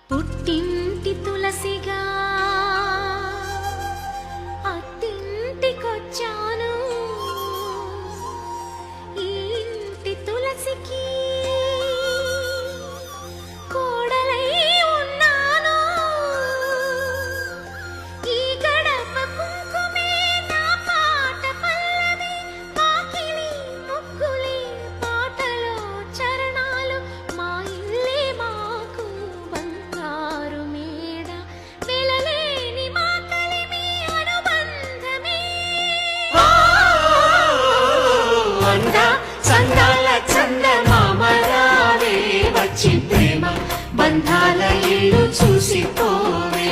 పుట్టింటి తులసిగా అత్తింటికొచ్చాను, ఈ ఇంటి తులసికి కోడలై ఉన్నాను. ఈ గడప కుంకుమే నా పాట పల్లవి, వాకిలి ముగ్గులే పాటలో చరణాలు, మా ఇల్లే మాకు బంగారు మేడ, వెలలేని మా కలిమి అనుబంధమే. అందా సందాల చందమామరావే, వచ్చి ప్రేమ బంధాల ఇల్లు చూసిపోవే.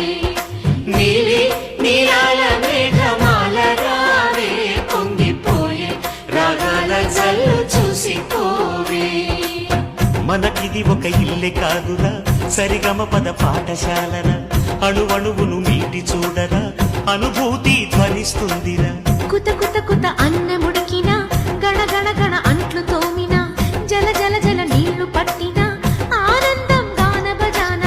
నీలి నీలాల మేఘమాల రావే, పొంగిపోయే రాగాల జల్లు చూసిపోవే. మనకిది ఒక ఇల్లే కాదురా, సరిగమ పద పాఠశాలరా, అణువణువును మీటి చూడరా, అనుభూతి ధ్వనిస్తుందిరా. కుత కుత కుత అన్నముడికిన, గణ గణ గణ అంట్లు తోమిన, జల జల జల నీళ్లు పట్టిన, ఆనందం గాన భజాన.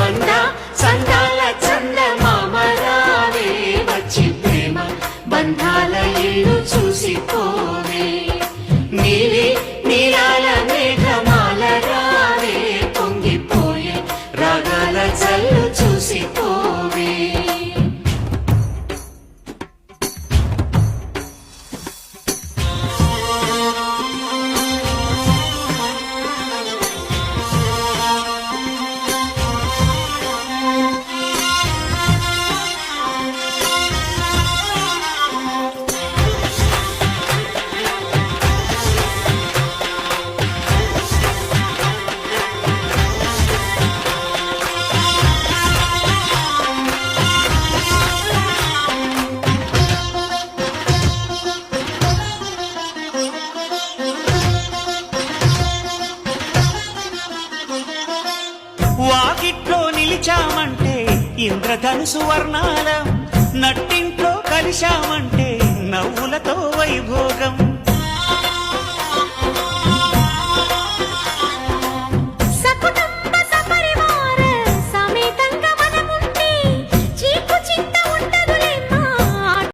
అందా సందాల చందమామరావే, వచ్చి ప్రేమ బంధాల ఇల్లు చూసిపోవే. నీలి నీలాల మేఘమాల రావే, పొంగిపోయే రాగాల జల్లు చూసిపోవే. వాకిట్లో నిలిచామంటే ఇంద్రధనుసు వర్ణాలం, నట్టింట్లో కలిశామంటే నవ్వులతో వైభోగం.